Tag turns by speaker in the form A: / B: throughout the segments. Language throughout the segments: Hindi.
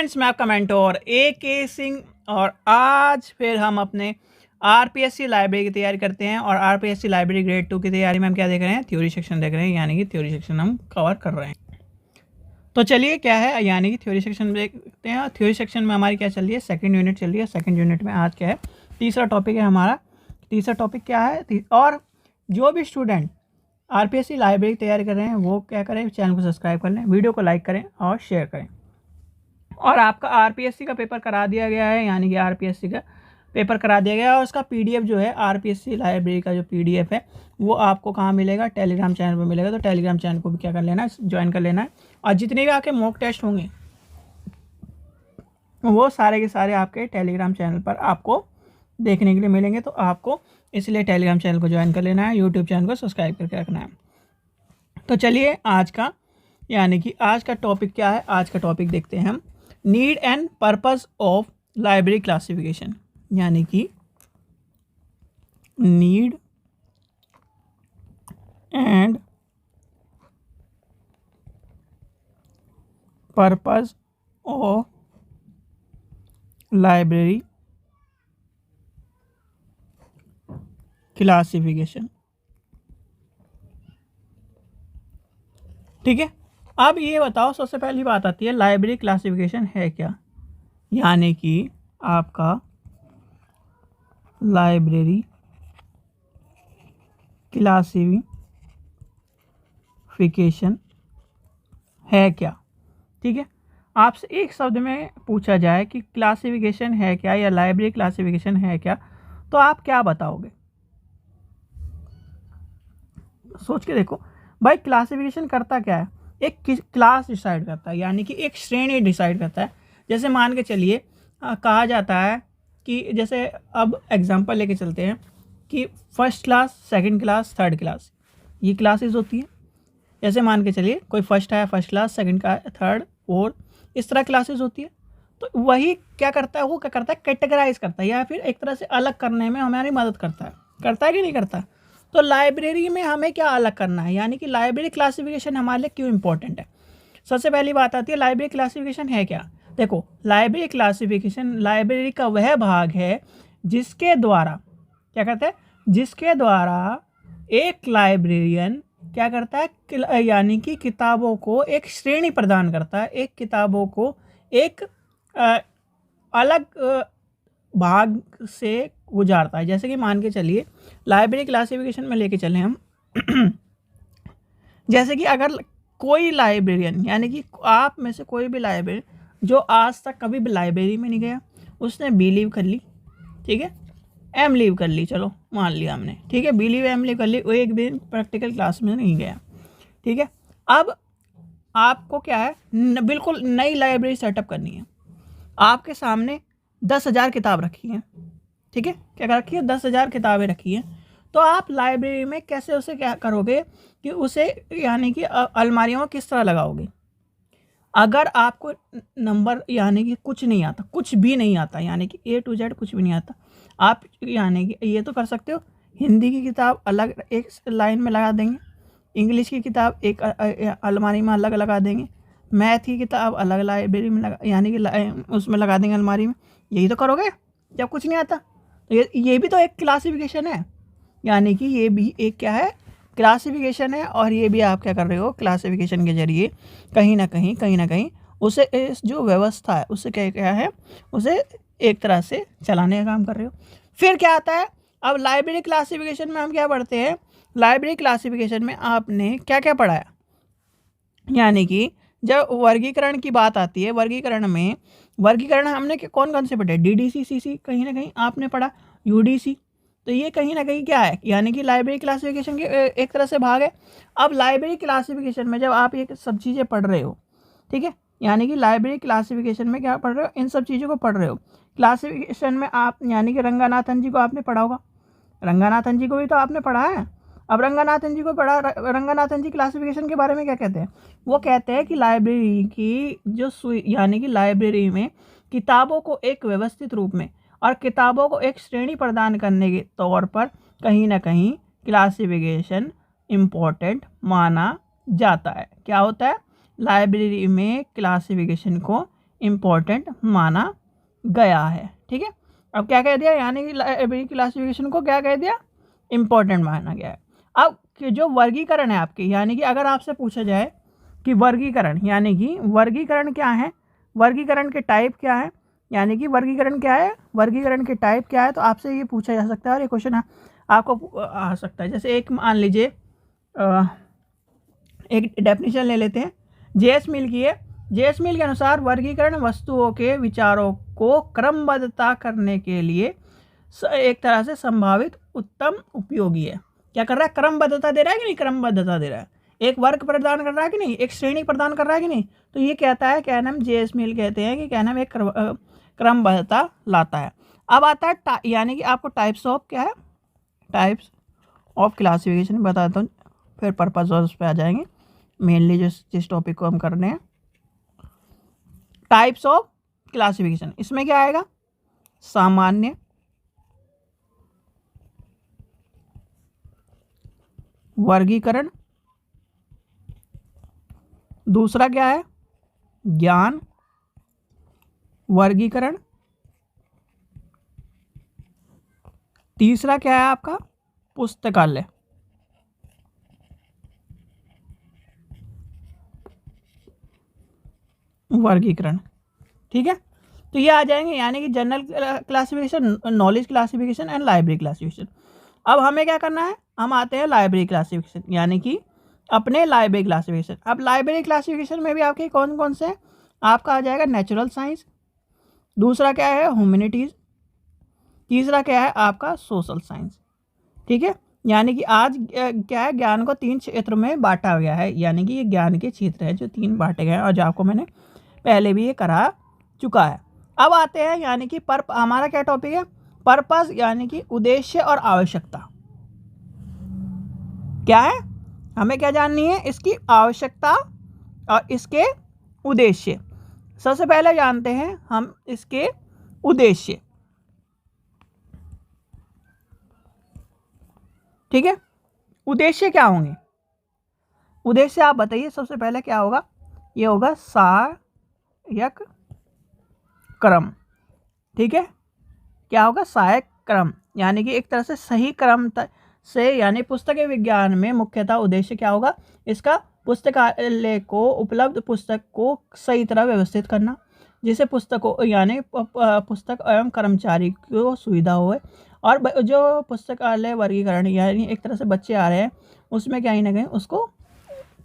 A: फ्रेंड्स, मैं आपका मेंटोर AK सिंह और आज फिर हम अपने RPSC लाइब्रेरी की तैयारी करते हैं। और RPSC लाइब्रेरी ग्रेड 2 की तैयारी में हम क्या देख रहे हैं? थ्योरी सेक्शन देख रहे हैं, यानी कि थ्योरी सेक्शन हम कवर कर रहे हैं। तो चलिए क्या है, यानी कि थ्योरी सेक्शन देखते हैं। थ्योरी सेक्शन में हमारी क्या चल रही है? सेकंड यूनिट चल रही है। सेकंड यूनिट में आज क्या है? तीसरा टॉपिक है हमारा। तीसरा टॉपिक क्या है? और जो भी स्टूडेंट RPSC लाइब्रेरी की तैयारी कर रहे हैं वो क्या करें? चैनल को सब्सक्राइब कर लें, वीडियो को लाइक करें और शेयर करें। और आपका RPSC का पेपर करा दिया गया है, यानी कि RPSC का पेपर करा दिया गया है। और उसका PDF जो है, RPSC लाइब्रेरी का जो PDF है वो आपको कहाँ मिलेगा? टेलीग्राम चैनल पर मिलेगा। तो टेलीग्राम चैनल को भी क्या कर लेना है? ज्वाइन कर लेना है। और जितने भी आपके मॉक टेस्ट होंगे वो सारे के सारे आपके टेलीग्राम चैनल पर आपको देखने के लिए मिलेंगे। तो आपको इसलिए टेलीग्राम चैनल को ज्वाइन कर लेना है, यूट्यूब चैनल को सब्सक्राइब करके रखना है। तो चलिए आज का, यानी कि आज का टॉपिक क्या है? आज का टॉपिक देखते हैं हम, need and purpose of library classification, यानी कि need and purpose of library classification. ठीक है, अब ये बताओ, सबसे पहली बात आती है लाइब्रेरी क्लासिफिकेशन है क्या? यानी कि आपका लाइब्रेरी क्लासिफिकेशन है क्या? ठीक है, आपसे एक शब्द में पूछा जाए कि क्लासिफिकेशन है क्या या लाइब्रेरी क्लासिफिकेशन है क्या, तो आप क्या बताओगे? सोच के देखो भाई, क्लासिफिकेशन करता क्या है? एक क्लास डिसाइड करता है, यानी कि एक श्रेणी डिसाइड करता है। जैसे मान के चलिए कहा जाता है कि, जैसे अब एग्जांपल लेके चलते हैं कि first class, second class, third class, ये क्लासेस होती हैं। जैसे मान के चलिए कोई फर्स्ट है, फर्स्ट क्लास, सेकंड का, थर्ड, फोर्थ, इस तरह क्लासेस होती है। तो वही क्या करता है? वो क्या करता है? कैटेगराइज करता है, या फिर एक तरह से अलग करने में हमारी मदद करता है कि नहीं करता? तो लाइब्रेरी में हमें क्या अलग करना है, यानी कि लाइब्रेरी क्लासिफिकेशन हमारे लिए क्यों इंपॉर्टेंट है? सबसे पहली बात आती है लाइब्रेरी क्लासिफिकेशन है क्या। देखो, लाइब्रेरी क्लासिफिकेशन लाइब्रेरी का वह भाग है जिसके द्वारा क्या कहते हैं? जिसके द्वारा एक लाइब्रेरियन क्या करता है, यानी कि किताबों को एक श्रेणी प्रदान करता है, एक किताबों को एक अलग भाग से गुजारता है। जैसे कि मान के चलिए लाइब्रेरी क्लासिफिकेशन में लेके चले हम जैसे कि अगर कोई लाइब्रेरियन, यानी कि आप में से कोई भी लाइब्रेरियन जो आज तक कभी भी लाइब्रेरी में नहीं गया, उसने B लीव कर ली, ठीक है, M लीव कर ली, चलो मान लिया हमने, ठीक है, B लीव, M लीव कर ली, वो एक दिन प्रैक्टिकल क्लास में नहीं गया, ठीक है। अब आपको क्या है, बिल्कुल नई लाइब्रेरी सेटअप करनी है। आपके सामने 10,000 किताब रखी हैं, ठीक है, क्या रखी है? 10,000 किताबें रखी हैं। तो आप लाइब्रेरी में कैसे उसे क्या करोगे कि उसे, यानी कि अलमारियों में किस तरह लगाओगे? अगर आपको नंबर, यानी कि कुछ नहीं आता, कुछ भी नहीं आता, यानी कि A to Z कुछ भी नहीं आता, आप यानी कि ये तो कर सकते हो, हिंदी की किताब अलग एक लाइन में लगा देंगे, इंग्लिश की किताब एक अलमारी में अलग लगा देंगे, मैथ की किताब अलग लाइब्रेरी में लगा, यानी कि उसमें लगा देंगे अलमारी में। यही तो करोगे जब कुछ नहीं आता। तो ये भी तो एक क्लासिफिकेशन है, यानी कि ये भी एक क्या है? क्लासिफिकेशन है। और ये भी आप क्या कर रहे हो? क्लासिफिकेशन के जरिए कहीं ना कहीं उसे, इस जो व्यवस्था है उससे क्या है, उसे एक तरह से चलाने का काम कर रहे हो। फिर क्या आता है? अब लाइब्रेरी क्लासिफिकेशन में हम क्या पढ़ते हैं? लाइब्रेरी क्लासिफिकेशन में आपने क्या क्या पढ़ाया, यानी कि जब वर्गीकरण की बात आती है, वर्गीकरण हमने कौन से पढ़े? DDC, CC, कहीं ना कहीं आपने पढ़ा, UDC। तो ये कहीं ना कहीं क्या है, यानी कि लाइब्रेरी क्लासिफिकेशन के एक तरह से भाग है। अब लाइब्रेरी क्लासिफिकेशन में जब आप ये सब चीज़ें पढ़ रहे हो, ठीक है, यानी कि लाइब्रेरी क्लासिफिकेशन में क्या पढ़ रहे हो? इन सब चीज़ों को पढ़ रहे हो। क्लासिफिकेशन में आप, यानी कि रंगानाथन जी को आपने पढ़ा होगा, रंगानाथन जी को भी तो आपने पढ़ा है। अब रंगानाथन जी को पढ़ा, रंगानाथन जी क्लासिफिकेशन के बारे में क्या कहते हैं? वो कहते हैं कि लाइब्रेरी की जो यानी कि लाइब्रेरी में किताबों को एक व्यवस्थित रूप में और किताबों को एक श्रेणी प्रदान करने के तौर पर कहीं ना कहीं क्लासिफिकेशन इम्पोर्टेंट माना जाता है। क्या होता है? लाइब्रेरी में क्लासिफिकेशन को इम्पोर्टेंट माना गया है। ठीक है, अब क्या कह दिया, यानी कि लाइब्रेरी क्लासिफिकेशन को क्या कह दिया, इम्पोर्टेंट माना गया है। अब जो वर्गीकरण है आपके, यानी कि अगर आपसे पूछा जाए कि वर्गीकरण, यानी कि वर्गीकरण क्या है, वर्गीकरण के टाइप क्या है, यानी कि वर्गीकरण क्या है, वर्गीकरण के टाइप क्या है, तो आपसे ये पूछा जा सकता है और ये क्वेश्चन आपको आ सकता है। जैसे एक मान लीजिए एक डेफिनेशन ले लेते हैं, जेएस मिल की है। जेएस मिल के अनुसार वर्गीकरण वस्तुओं के विचारों को क्रमबद्धता करने के लिए एक तरह से संभावित उत्तम उपयोगी है। क्या कर रहा है, क्रमबद्धता दे रहा है कि नहीं, क्रमबद्धता दे रहा है, एक वर्ग प्रदान कर रहा है कि नहीं, एक श्रेणी प्रदान कर रहा है कि नहीं। तो ये कहता है, क्या नाम, जेएस मिल कहते हैं कि क्या नाम, एक क्रमबद्धता लाता है। अब आता है यानी कि आपको टाइप्स ऑफ क्या है, टाइप्स ऑफ क्लासिफिकेशन बताता हूँ, फिर पर्पज और उस पर आ जाएंगे। मेनली जिस टॉपिक को हम कर रहे हैं, टाइप्स ऑफ क्लासिफिकेशन, इसमें क्या आएगा, सामान्य, वर्गीकरण, दूसरा क्या है, ज्ञान वर्गीकरण, तीसरा क्या है आपका, पुस्तकालय, वर्गीकरण। ठीक है, तो ये आ जाएंगे, यानी कि general classification, knowledge classification and library classification. अब हमें क्या करना है, हम आते हैं लाइब्रेरी क्लासिफिकेशन, यानी कि अपने लाइब्रेरी क्लासिफिकेशन। अब लाइब्रेरी क्लासिफिकेशन में भी आपके कौन कौन से हैं, आपका आ जाएगा नेचुरल साइंस, दूसरा क्या है ह्यूमैनिटीज़, तीसरा क्या है आपका सोशल साइंस। ठीक है, यानी कि आज क्या है, ज्ञान को 3 क्षेत्र में बांटा गया है, यानी कि ये ज्ञान के क्षेत्र है जो 3 बांटे गए हैं, और जो आपको मैंने पहले भी ये करा चुका है। अब आते हैं, यानी कि हमारा क्या टॉपिक है, पर्पस, यानी कि उद्देश्य और आवश्यकता क्या है, हमें क्या जाननी है, इसकी आवश्यकता और इसके उद्देश्य। सबसे पहले जानते हैं हम इसके उद्देश्य। ठीक है, उद्देश्य क्या होंगे, उद्देश्य आप बताइए सबसे पहले क्या होगा, ये होगा सहायक क्रम। ठीक है, क्या होगा, सहायक क्रम, यानी कि एक तरह से सही क्रम से, यानी पुस्तकीय विज्ञान में मुख्यतः उद्देश्य क्या होगा, इसका पुस्तकालय को उपलब्ध पुस्तक को सही तरह व्यवस्थित करना, जिससे पुस्तकों यानी पुस्तक एवं कर्मचारी को सुविधा होए, और जो पुस्तकालय वर्गीकरण यानी एक तरह से बच्चे आ रहे हैं उसमें कहीं ना कहीं उसको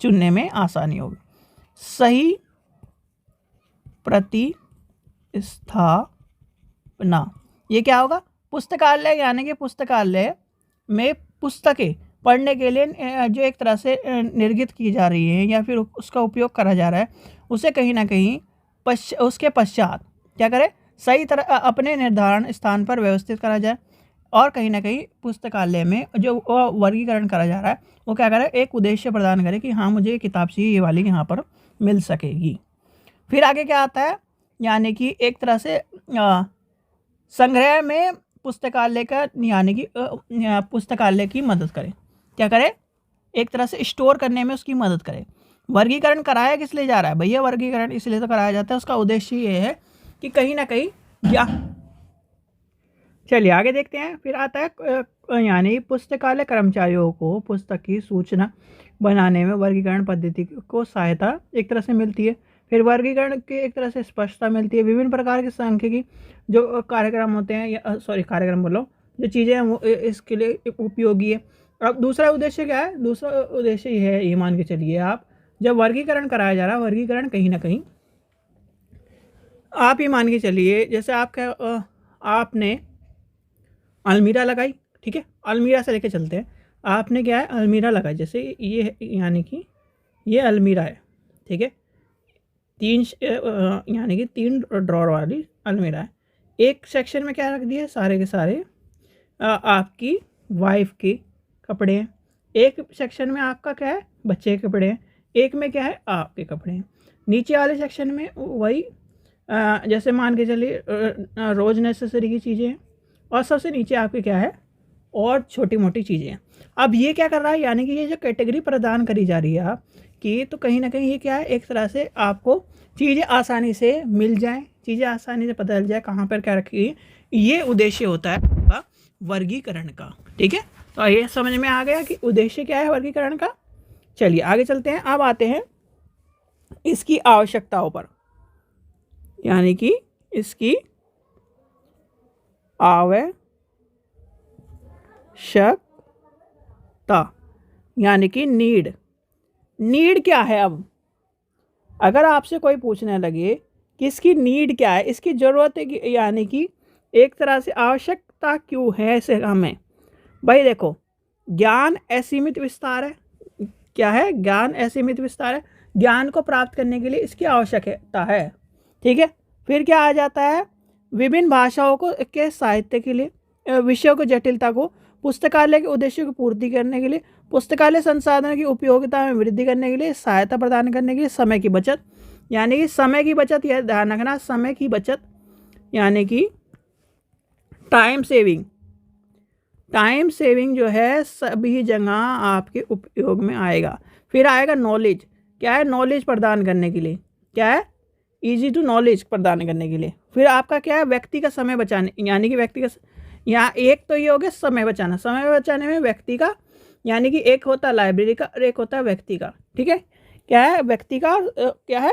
A: चुनने में आसानी होगी। सही प्रतिस्थापना, ये क्या होगा, पुस्तकालय यानी कि पुस्तकालय में पुस्तकें पढ़ने के लिए जो एक तरह से निर्गित की जा रही है या फिर उसका उपयोग करा जा रहा है, उसे कहीं ना कहीं उसके पश्चात क्या करें, सही तरह अपने निर्धारण स्थान पर व्यवस्थित करा जाए, और कहीं ना कहीं पुस्तकालय में जो वर्गीकरण करा जा रहा है वो क्या करे, एक उद्देश्य प्रदान करे कि हाँ मुझे किताब चाहिए, ये वाली यहाँ पर मिल सकेगी। फिर आगे क्या आता है, यानी कि एक तरह से संग्रह में पुस्तकालय का, यानी कि पुस्तकालय की मदद करे, क्या करे, एक तरह से स्टोर करने में उसकी मदद करे। वर्गीकरण कराया किस लिए जा रहा है भैया, वर्गीकरण इसलिए तो कराया जाता है, उसका उद्देश्य ये है कि कहीं ना कहीं चलिए आगे देखते हैं। फिर आता है यानी पुस्तकालय कर्मचारियों को पुस्तक की सूचना बनाने में वर्गीकरण पद्धति को सहायता एक तरह से मिलती है। फिर वर्गीकरण की एक तरह से स्पष्टता मिलती है। विभिन्न प्रकार के सांख्यिकी जो कार्यक्रम होते हैं, या कार्यक्रम बोलो, जो चीज़ें हैं वो इसके लिए उपयोगी है। अब दूसरा उद्देश्य क्या है, दूसरा उद्देश्य ये है, ये मान के चलिए आप जब वर्गीकरण कराया जा रहा है, वर्गीकरण कहीं ना कहीं आप ही मान के चलिए, जैसे आपने अलमीरा लगाई, ठीक है, अलमीरा से लेके चलते हैं, आपने क्या है अलमीरा लगाई, जैसे ये यानी कि ये अलमीरा है, ठीक है, 3 यानी कि 3 ड्रॉर वाली अलमीरा है। एक सेक्शन में क्या रख दिए, सारे के सारे आपकी वाइफ के कपड़े हैं, एक सेक्शन में आपका क्या है बच्चे के कपड़े हैं, एक में क्या है आपके कपड़े हैं, नीचे वाले सेक्शन में वही जैसे मान के चलिए रोज़ नेसेसरी की चीज़ें हैं, और सबसे नीचे आपके क्या है और छोटी मोटी चीज़ें हैं। अब ये क्या कर रहा है, यानी कि ये जो कैटेगरी प्रदान करी जा रही है आप की तो कहीं ना कहीं ये क्या है, एक तरह से आपको चीज़ें आसानी से मिल जाएं, चीज़ें आसानी से पता चल जाए कहाँ पर क्या रखी है। ये उद्देश्य होता है आपका वर्गीकरण का। ठीक है, तो ये समझ में आ गया कि उद्देश्य क्या है वर्गीकरण का। चलिए आगे चलते हैं। अब आते हैं इसकी आवश्यकताओं पर, यानी कि इसकी आवश्यकता यानी कि नीड क्या है। अब अगर आपसे कोई पूछने लगे कि इसकी नीड क्या है, इसकी ज़रूरत है, यानी कि एक तरह से आवश्यकता क्यों है इसे हमें, भाई देखो ज्ञान असीमित विस्तार है। क्या है, ज्ञान असीमित विस्तार है। ज्ञान को प्राप्त करने के लिए इसकी आवश्यकता है। ठीक है, फिर क्या आ जाता है, विभिन्न भाषाओं को के साहित्य के लिए, विषयों की जटिलता को, पुस्तकालय के उद्देश्यों की पूर्ति करने के लिए, पुस्तकालय संसाधन की उपयोगिता में वृद्धि करने के लिए, सहायता प्रदान करने के लिए, समय की बचत, यानी कि समय की बचत, यह ध्यान रखना, समय की बचत यानी कि टाइम सेविंग जो है सभी जगह आपके उपयोग में आएगा। फिर आएगा नॉलेज। क्या है, नॉलेज प्रदान करने के लिए, क्या है, इजी टू नॉलेज प्रदान करने के लिए। फिर आपका क्या है, व्यक्ति का समय बचाने, यानी कि व्यक्ति का, यहाँ एक तो ये हो गया समय बचाना। समय बचाने में व्यक्ति का, यानी कि एक होता है लाइब्रेरी का और एक होता है व्यक्ति का। ठीक है, क्या है, व्यक्ति का क्या है,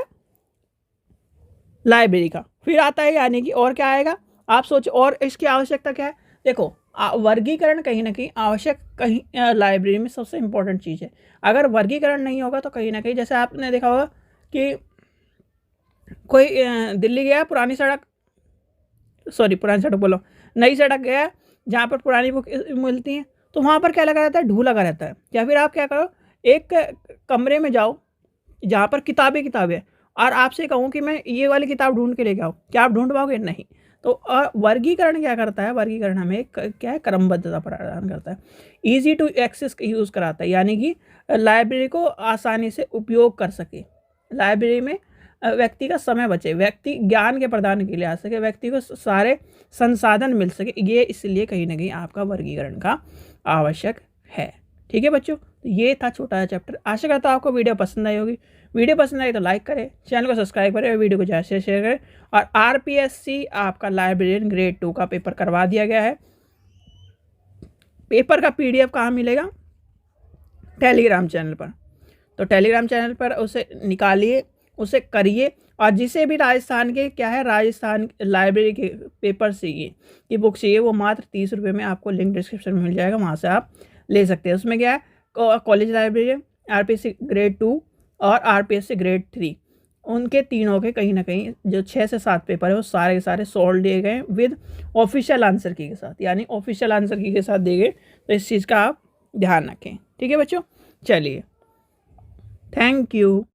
A: लाइब्रेरी का। फिर आता है यानी कि और क्या आएगा, आप सोचो और इसकी आवश्यकता क्या है। देखो वर्गीकरण कहीं ना कहीं आवश्यक, कहीं लाइब्रेरी में सबसे इम्पोर्टेंट चीज़ है। अगर वर्गीकरण नहीं होगा तो कहीं ना कहीं, जैसे आपने देखा होगा कि कोई दिल्ली गया, पुरानी सड़क बोलो, नई सड़क गया जहाँ पर पुरानी बुक मिलती हैं, तो वहाँ पर क्या लगा रहता है, ढू लगा रहता है। या फिर आप क्या करो, एक कमरे में जाओ जहाँ पर किताबें और आपसे कहूँ कि मैं ये वाली किताब ढूंढ के लेके आओ, क्या आप ढूंढ पाओगे, नहीं। तो वर्गीकरण क्या करता है, वर्गीकरण हमें क्या है, क्रमबद्धता प्रदान करता है, ईजी टू एक्सेस यूज़ कराता है, यानी कि लाइब्रेरी को आसानी से उपयोग कर सके। लाइब्रेरी में व्यक्ति का समय बचे, व्यक्ति ज्ञान के प्रदान के लिए आ सके, व्यक्ति को सारे संसाधन मिल सके, ये इसलिए कहीं ना कहीं आपका वर्गीकरण का आवश्यक है। ठीक है बच्चों, तो ये था छोटा सा चैप्टर। आशा करता हूँ आपको वीडियो पसंद आई होगी। वीडियो पसंद आई तो लाइक करें, चैनल को सब्सक्राइब करें, वीडियो को ज़्यादा से शेयर करें। और RPSC आपका लाइब्रेरियन ग्रेड 2 का पेपर करवा दिया गया है। पेपर का PDF कहाँ मिलेगा, टेलीग्राम चैनल पर। तो टेलीग्राम चैनल पर उसे निकालिए, उसे करिए। और जिसे भी राजस्थान के क्या है, राजस्थान लाइब्रेरी के पेपर चाहिए, की बुक चाहिए, वो मात्र 30 रुपये में आपको लिंक डिस्क्रिप्शन में मिल जाएगा, वहाँ से आप ले सकते हैं। उसमें क्या है, कॉलेज लाइब्रेरी, RPSC ग्रेड 2 और RPSC ग्रेड 3, उनके तीनों के कहीं ना कहीं जो 6 से 7 पेपर है वो सारे के सारे सॉल्व दिए गए विद ऑफिशियल आंसर की के साथ, यानी ऑफिशियल आंसर की के साथ दिए गए। तो इस चीज़ का आप ध्यान रखें। ठीक है बच्चों, चलिए, थैंक यू।